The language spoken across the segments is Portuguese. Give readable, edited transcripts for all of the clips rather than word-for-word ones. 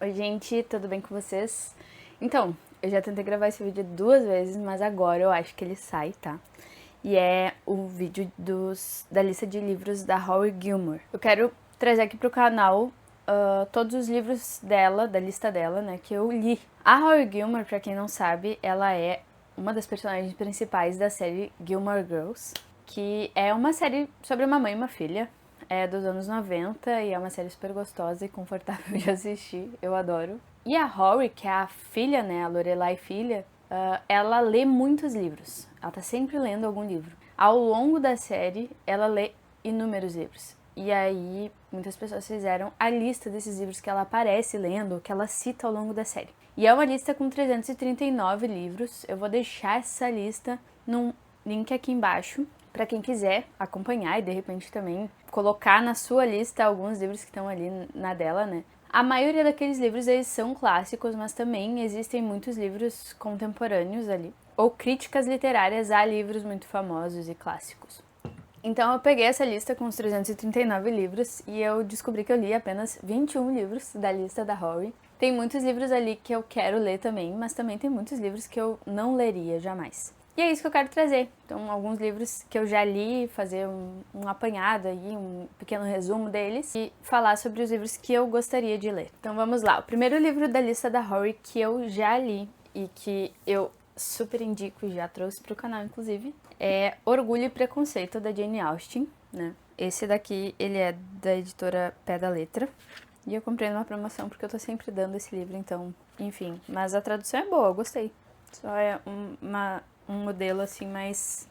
Oi gente, tudo bem com vocês? Então, eu já tentei gravar esse vídeo 2 vezes, mas agora eu acho que ele sai, tá? E é o vídeo da lista de livros da Rory Gilmore. Eu quero trazer aqui pro canal todos os livros dela, da lista dela, né, que eu li. A Rory Gilmore, pra quem não sabe, ela é uma das personagens principais da série Gilmore Girls, que é uma série sobre uma mãe e uma filha. É dos anos 90 e é uma série super gostosa e confortável de assistir, eu adoro. E a Rory, que é a filha, né, a Lorelai filha, ela lê muitos livros. Ela tá sempre lendo algum livro. Ao longo da série, ela lê inúmeros livros. E aí, muitas pessoas fizeram a lista desses livros que ela aparece lendo, que ela cita ao longo da série. E é uma lista com 339 livros. Eu vou deixar essa lista num link aqui embaixo, para quem quiser acompanhar e de repente também colocar na sua lista alguns livros que estão ali na dela, né? A maioria daqueles livros eles são clássicos, mas também existem muitos livros contemporâneos ali, ou críticas literárias a livros muito famosos e clássicos. Então eu peguei essa lista com os 339 livros e eu descobri que eu li apenas 21 livros da lista da Rory. Tem muitos livros ali que eu quero ler também, mas também tem muitos livros que eu não leria jamais. E é isso que eu quero trazer. Então, alguns livros que eu já li, fazer um apanhado aí, um pequeno resumo deles e falar sobre os livros que eu gostaria de ler. Então, vamos lá. O primeiro livro da lista da Rory que eu já li e que eu super indico, já trouxe pro canal, inclusive, é Orgulho e Preconceito, da Jane Austen, né? Esse daqui, ele é da editora Pé da Letra. E eu comprei numa promoção porque eu tô sempre dando esse livro, então, enfim. Mas a tradução é boa, eu gostei. Só é um modelo assim mais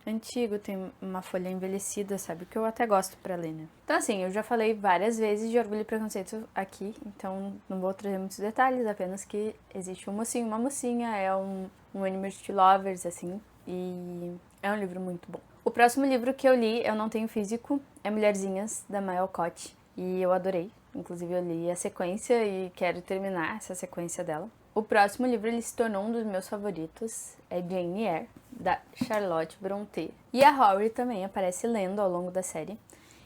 antigo, tem uma folha envelhecida, sabe? Que eu até gosto pra ler, né? Então assim, eu já falei várias vezes de Orgulho e Preconceito aqui, então não vou trazer muitos detalhes, apenas que existe um mocinho e uma mocinha, é um Enemies to Lovers, assim, e é um livro muito bom. O próximo livro que eu li, eu não tenho físico, é Mulherzinhas, da Maya Alcott, e eu adorei. Inclusive eu li a sequência e quero terminar essa sequência dela. O próximo livro ele se tornou um dos meus favoritos, é Jane Eyre, da Charlotte Brontë. E a Rory também aparece lendo ao longo da série.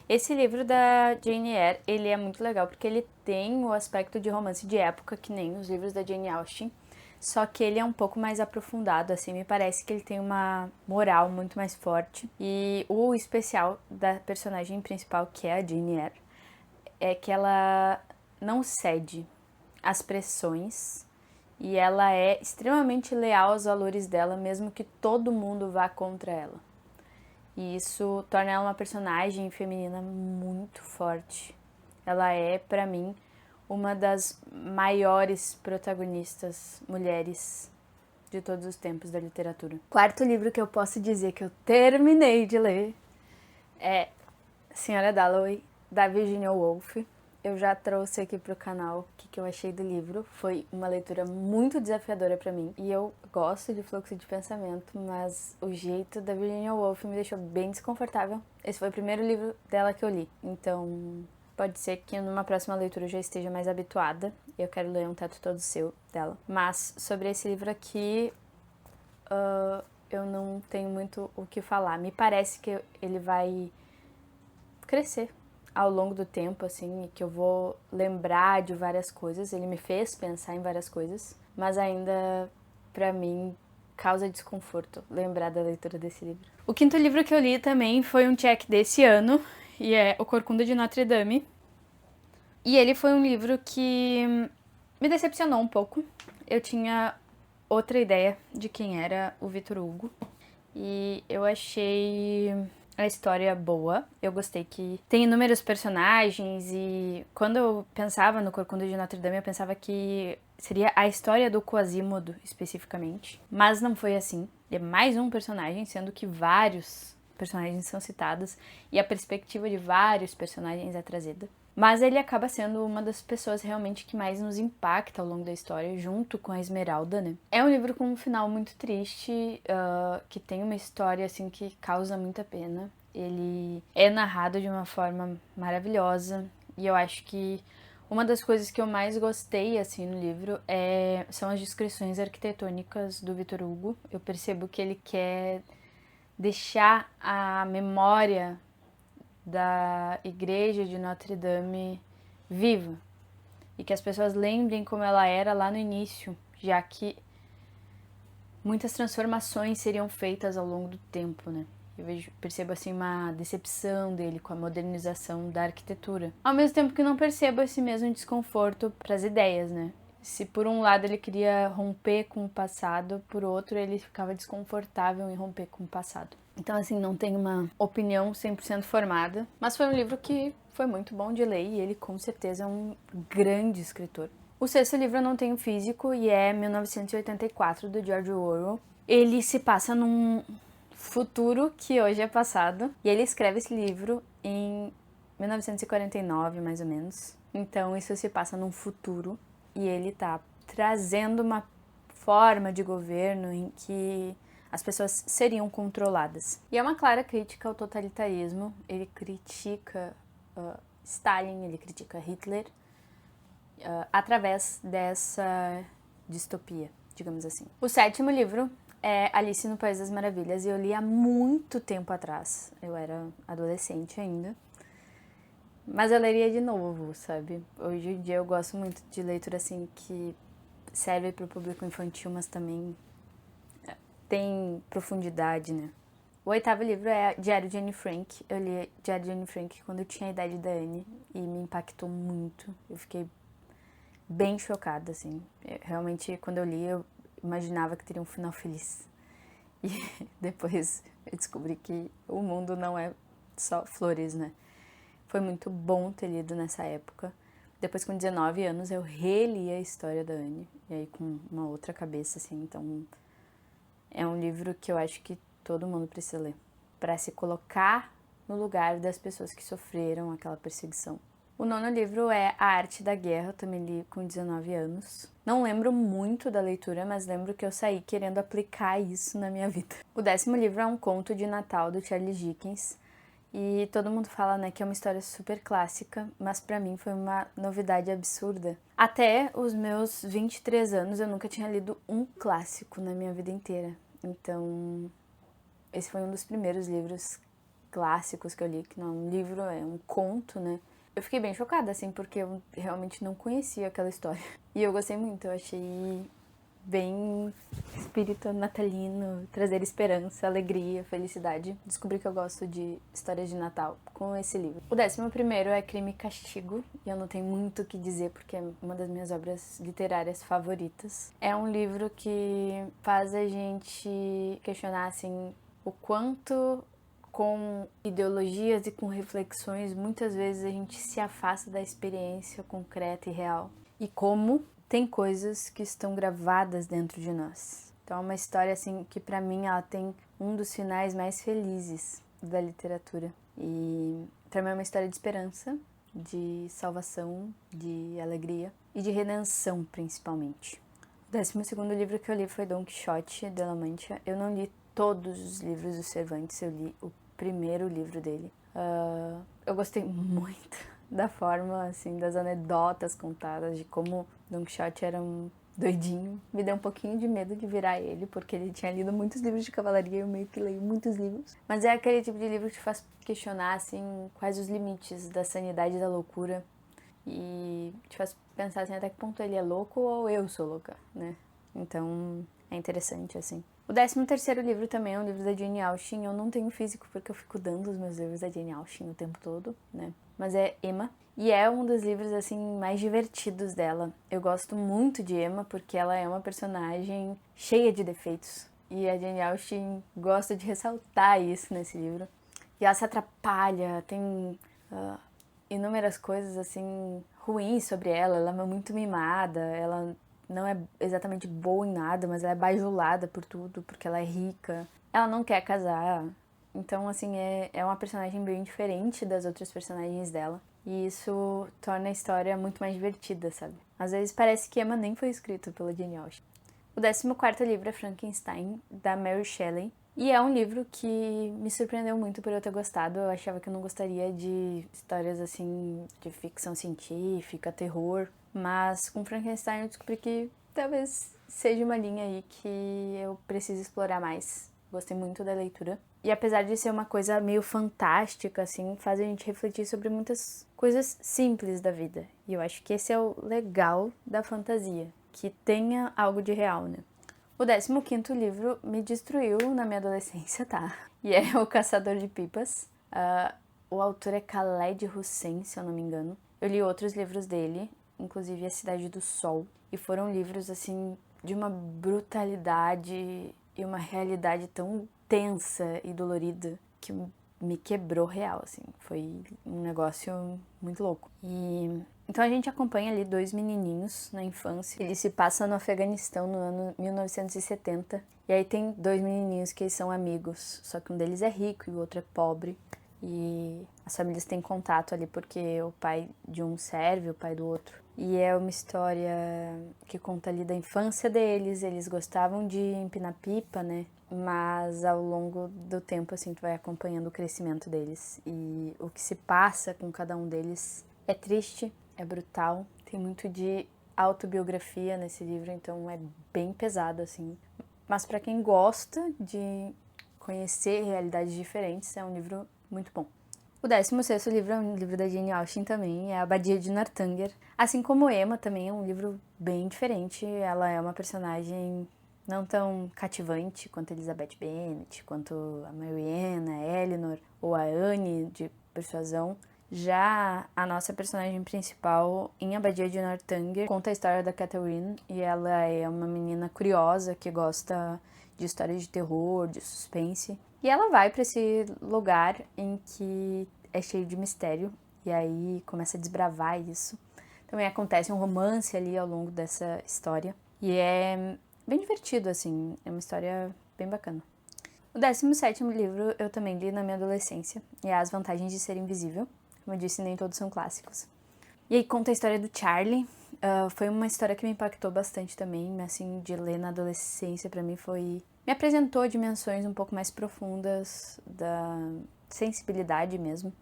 Esse livro da Jane Eyre, ele é muito legal porque ele tem o aspecto de romance de época, que nem os livros da Jane Austen, só que ele é um pouco mais aprofundado, assim, me parece que ele tem uma moral muito mais forte. E o especial da personagem principal, que é a Jane Eyre, é que ela não cede às pressões e ela é extremamente leal aos valores dela, mesmo que todo mundo vá contra ela. E isso torna ela uma personagem feminina muito forte. Ela é, pra mim, uma das maiores protagonistas mulheres de todos os tempos da literatura. Quarto livro que eu posso dizer que eu terminei de ler é Senhora Dalloway, da Virginia Woolf. Eu já trouxe aqui pro canal o que eu achei do livro. Foi uma leitura muito desafiadora pra mim. E eu gosto de fluxo de pensamento, mas o jeito da Virginia Woolf me deixou bem desconfortável. Esse foi o primeiro livro dela que eu li. Então, pode ser que numa próxima leitura eu já esteja mais habituada. Eu quero ler Um Teto Todo Seu, dela. Mas sobre esse livro aqui, eu não tenho muito o que falar. Me parece que ele vai crescer ao longo do tempo, assim, e que eu vou lembrar de várias coisas. Ele me fez pensar em várias coisas, mas ainda, pra mim, causa desconforto lembrar da leitura desse livro. O quinto livro que eu li também foi um check desse ano, e é O Corcunda de Notre Dame. E ele foi um livro que me decepcionou um pouco. Eu tinha outra ideia de quem era o Victor Hugo, e eu achei a história boa. Eu gostei que tem inúmeros personagens e quando eu pensava no Corcunda de Notre Dame, eu pensava que seria a história do Quasimodo, especificamente. Mas não foi assim. É mais um personagem, sendo que vários personagens são citados e a perspectiva de vários personagens é trazida. Mas ele acaba sendo uma das pessoas realmente que mais nos impacta ao longo da história, junto com a Esmeralda, né? É um livro com um final muito triste, que tem uma história, assim, que causa muita pena. Ele é narrado de uma forma maravilhosa e eu acho que uma das coisas que eu mais gostei, assim, no livro são as descrições arquitetônicas do Victor Hugo. Eu percebo que ele quer deixar a memória da igreja de Notre Dame viva. e que as pessoas lembrem como ela era lá no início, já que muitas transformações seriam feitas ao longo do tempo, né? Percebo assim uma decepção dele com a modernização da arquitetura. Ao mesmo tempo que não percebo esse mesmo desconforto para as ideias, né? Se por um lado ele queria romper com o passado, por outro ele ficava desconfortável em romper com o passado. Então assim, não tenho uma opinião 100% formada, mas foi um livro que foi muito bom de ler e ele com certeza é um grande escritor. O sexto livro eu não tenho físico e é 1984, do George Orwell. Ele se passa num futuro que hoje é passado. E ele escreve esse livro em 1949, mais ou menos. Então isso se passa num futuro e ele tá trazendo uma forma de governo em que as pessoas seriam controladas. E é uma clara crítica ao totalitarismo. Ele critica Stalin, ele critica Hitler, através dessa distopia, digamos assim. O sétimo livro é Alice no País das Maravilhas, e eu li há muito tempo atrás. Eu era adolescente ainda. Mas eu leria de novo, sabe? Hoje em dia eu gosto muito de leitura assim que serve para o público infantil, mas também tem profundidade, né? O oitavo livro é Diário de Anne Frank. Eu li Diário de Anne Frank quando eu tinha a idade da Anne e me impactou muito. Eu fiquei bem chocada, assim. Realmente, quando eu li, eu imaginava que teria um final feliz. E depois eu descobri que o mundo não é só flores, né? Foi muito bom ter lido nessa época. Depois, com 19 anos, eu reli a história da Anne. E aí, com uma outra cabeça, assim. Então, é um livro que eu acho que todo mundo precisa ler. Para se colocar no lugar das pessoas que sofreram aquela perseguição. O nono livro é A Arte da Guerra, eu também li com 19 anos. Não lembro muito da leitura, mas lembro que eu saí querendo aplicar isso na minha vida. O décimo livro é um conto de Natal do Charles Dickens. E todo mundo fala, né, que é uma história super clássica, mas pra mim foi uma novidade absurda. Até os meus 23 anos eu nunca tinha lido um clássico na minha vida inteira. Então, esse foi um dos primeiros livros clássicos que eu li, que não é um livro, é um conto, né? Eu fiquei bem chocada, assim, porque eu realmente não conhecia aquela história. E eu gostei muito, eu achei bem espírito natalino, trazer esperança, alegria, felicidade. Descobri que eu gosto de histórias de Natal com esse livro. O 11º é Crime e Castigo, e eu não tenho muito o que dizer porque é uma das minhas obras literárias favoritas. É um livro que faz a gente questionar, assim, o quanto com ideologias e com reflexões, muitas vezes a gente se afasta da experiência concreta e real. E como tem coisas que estão gravadas dentro de nós. Então é uma história assim que pra mim ela tem um dos finais mais felizes da literatura. E pra mim é uma história de esperança, de salvação, de alegria e de redenção principalmente. O 12º livro que eu li foi Don Quixote de La Mancha. Eu não li todos os livros do Cervantes, eu li o primeiro livro dele. Eu gostei muito da forma, assim, das anedotas contadas, de como Don Quixote era um doidinho. Me deu um pouquinho de medo de virar ele, porque ele tinha lido muitos livros de cavalaria e eu meio que leio muitos livros. Mas é aquele tipo de livro que te faz questionar, assim, quais os limites da sanidade e da loucura. E te faz pensar, assim, até que ponto ele é louco ou eu sou louca, né? Então, é interessante, assim. O 13º livro também é um livro da Jane Austen. Eu não tenho físico porque eu fico dando os meus livros da Jane Austen o tempo todo, né? Mas é Emma. E é um dos livros, assim, mais divertidos dela. Eu gosto muito de Emma porque ela é uma personagem cheia de defeitos. E a Jane Austen gosta de ressaltar isso nesse livro. E ela se atrapalha, tem inúmeras coisas, assim, ruins sobre ela. Ela é muito mimada, ela não é exatamente boa em nada, mas ela é bajulada por tudo, porque ela é rica. Ela não quer casar. Então, assim, é uma personagem bem diferente das outras personagens dela. E isso torna a história muito mais divertida, sabe? Às vezes parece que Emma nem foi escrito pela Jane Austen. O 14º livro é Frankenstein, da Mary Shelley. E é um livro que me surpreendeu muito por eu ter gostado. Eu achava que eu não gostaria de histórias, assim, de ficção científica, terror. Mas com Frankenstein eu descobri que talvez seja uma linha aí que eu preciso explorar mais. Gostei muito da leitura. E apesar de ser uma coisa meio fantástica, assim, faz a gente refletir sobre muitas coisas simples da vida. E eu acho que esse é o legal da fantasia, que tenha algo de real, né? O 15º livro me destruiu na minha adolescência, tá? E é O Caçador de Pipas. O autor é Khaled Hossein, se eu não me engano. Eu li outros livros dele, inclusive A Cidade do Sol. E foram livros, assim, de uma brutalidade e uma realidade tão tensa e dolorida que me quebrou real, assim. Foi um negócio muito louco. Então a gente acompanha ali 2 menininhos na infância. Ele se passa no Afeganistão no ano 1970. E aí tem 2 menininhos que são amigos, só que um deles é rico e o outro é pobre. E as famílias têm contato ali porque o pai de um serve o pai do outro. E é uma história que conta ali da infância deles. Eles gostavam de empinar pipa, né? Mas ao longo do tempo, assim, tu vai acompanhando o crescimento deles. E o que se passa com cada um deles é triste, é brutal. Tem muito de autobiografia nesse livro, então é bem pesado, assim. Mas para quem gosta de conhecer realidades diferentes, é um livro muito bom. O 16º livro é um livro da Jane Austen também, é A Abadia de Northanger. Assim como Emma, também é um livro bem diferente. Ela é uma personagem não tão cativante quanto Elizabeth Bennet, quanto a Marianne, a Elinor ou a Anne de Persuasão. Já a nossa personagem principal em Abadia de Northanger conta a história da Catherine e ela é uma menina curiosa que gosta de histórias de terror, de suspense. E ela vai para esse lugar em que é cheio de mistério e aí começa a desbravar isso. Também acontece um romance ali ao longo dessa história e é bem divertido, assim, é uma história bem bacana. O 17º livro eu também li na minha adolescência e é As Vantagens de Ser Invisível. Como eu disse, nem todos são clássicos. E aí conta a história do Charlie. Foi uma história que me impactou bastante também, assim, de ler na adolescência pra mim foi... Me apresentou dimensões um pouco mais profundas da sensibilidade mesmo.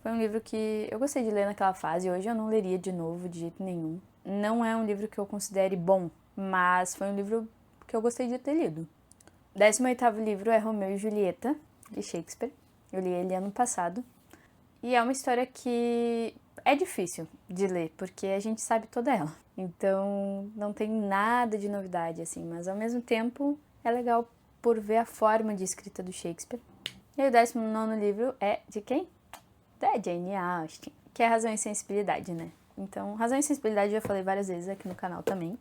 Foi um livro que eu gostei de ler naquela fase, hoje eu não leria de novo de jeito nenhum. Não é um livro que eu considere bom, mas foi um livro que eu gostei de ter lido. O 18º livro é Romeu e Julieta, de Shakespeare. Eu li ele ano passado. E é uma história que é difícil de ler, porque a gente sabe toda ela. Então, não tem nada de novidade, assim, mas ao mesmo tempo é legal por ver a forma de escrita do Shakespeare. E o 19º livro é de quem? Da Jane Austen, que é Razão e Sensibilidade, né? Então, Razão e Sensibilidade eu já falei várias vezes aqui no canal também.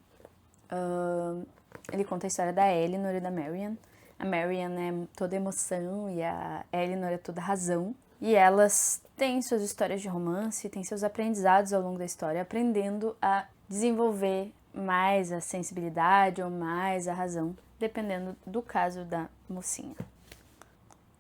Ele conta a história da Elinor e da Marianne. A Marianne é toda emoção e a Elinor é toda razão. E elas têm suas histórias de romance, têm seus aprendizados ao longo da história, aprendendo a desenvolver mais a sensibilidade ou mais a razão, dependendo do caso da mocinha.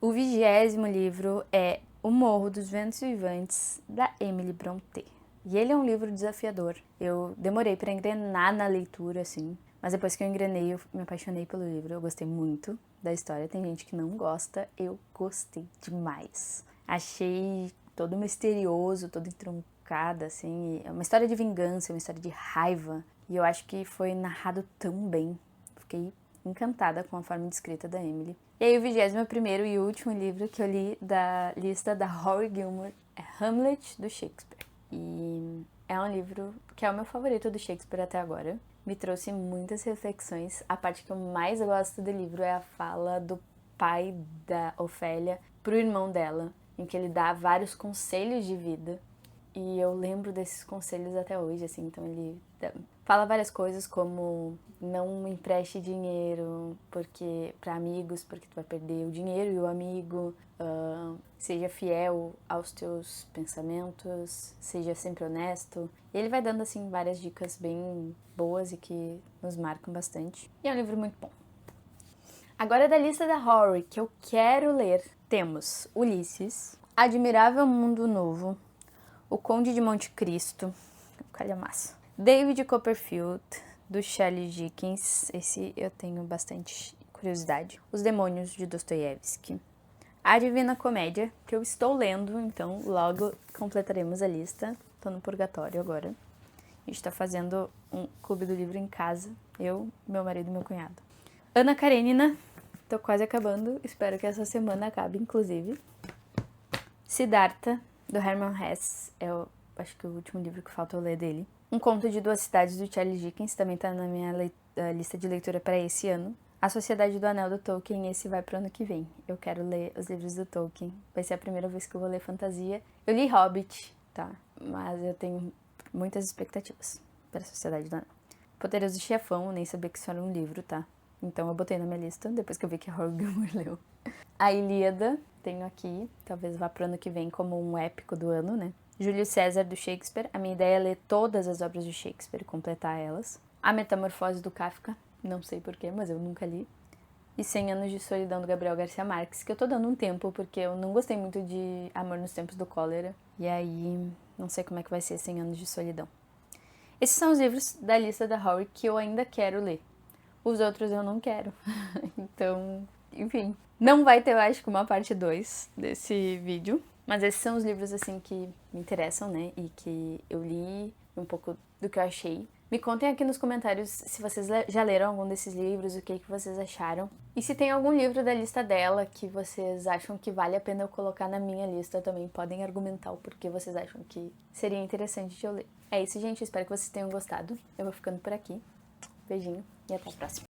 O 20º livro é O Morro dos Ventos Vivantes, da Emily Brontë. E ele é um livro desafiador. Eu demorei para engrenar na leitura, assim, mas depois que eu engrenei, eu me apaixonei pelo livro. Eu gostei muito da história. Tem gente que não gosta, eu gostei demais. Achei todo misterioso, todo entroncado, assim. É uma história de vingança, uma história de raiva. E eu acho que foi narrado tão bem. Fiquei encantada com a forma de escrita da Emily. E aí o 21º e último livro que eu li da lista da Rory Gilmore é Hamlet, do Shakespeare. E é um livro que é o meu favorito do Shakespeare até agora. Me trouxe muitas reflexões. A parte que eu mais gosto do livro é a fala do pai da Ofélia pro irmão dela, em que ele dá vários conselhos de vida. E eu lembro desses conselhos até hoje, assim, então ele fala várias coisas como não empreste dinheiro para amigos, porque tu vai perder o dinheiro e o amigo, seja fiel aos teus pensamentos, seja sempre honesto. E ele vai dando, assim, várias dicas bem boas e que nos marcam bastante. E é um livro muito bom. Agora da lista da Rory, que eu quero ler, temos Ulisses, Admirável Mundo Novo, O Conde de Monte Cristo, calhamaço, David Copperfield, do Charles Dickens, esse eu tenho bastante curiosidade, Os Demônios, de Dostoiévski, A Divina Comédia, que eu estou lendo, então logo completaremos a lista, tô no purgatório agora. A gente tá fazendo um clube do livro em casa, eu, meu marido e meu cunhado. Ana Karenina, tô quase acabando, espero que essa semana acabe, inclusive. Siddhartha, do Hermann Hesse, acho que é o último livro que falta eu ler dele. Um Conto de Duas Cidades, do Charles Dickens, também tá na minha lista de leitura para esse ano. A Sociedade do Anel, do Tolkien, esse vai pro ano que vem. Eu quero ler os livros do Tolkien. Vai ser a primeira vez que eu vou ler fantasia. Eu li Hobbit, tá? Mas eu tenho muitas expectativas para a Sociedade do Anel. Poderoso Chefão, eu nem sabia que isso era um livro, tá? Então eu botei na minha lista, depois que eu vi que a Rory Gilmore leu. A Ilíada, tenho aqui, talvez vá pro ano que vem como um épico do ano, né? Júlio César, do Shakespeare. A minha ideia é ler todas as obras de Shakespeare e completar elas. A Metamorfose, do Kafka. Não sei porquê, mas eu nunca li. E 100 Anos de Solidão, do Gabriel Garcia Marques, que eu tô dando um tempo, porque eu não gostei muito de Amor nos Tempos do Cólera. E aí, não sei como é que vai ser 100 Anos de Solidão. Esses são os livros da lista da Rory que eu ainda quero ler. Os outros eu não quero. Então, enfim. Não vai ter, eu acho, uma parte 2 desse vídeo. Mas esses são os livros, assim, que me interessam, né? E que eu li, um pouco do que eu achei. Me contem aqui nos comentários se vocês já leram algum desses livros, o que vocês acharam. E se tem algum livro da lista dela que vocês acham que vale a pena eu colocar na minha lista também, podem argumentar o porquê vocês acham que seria interessante de eu ler. É isso, gente. Espero que vocês tenham gostado. Eu vou ficando por aqui. Beijinho e até a próxima.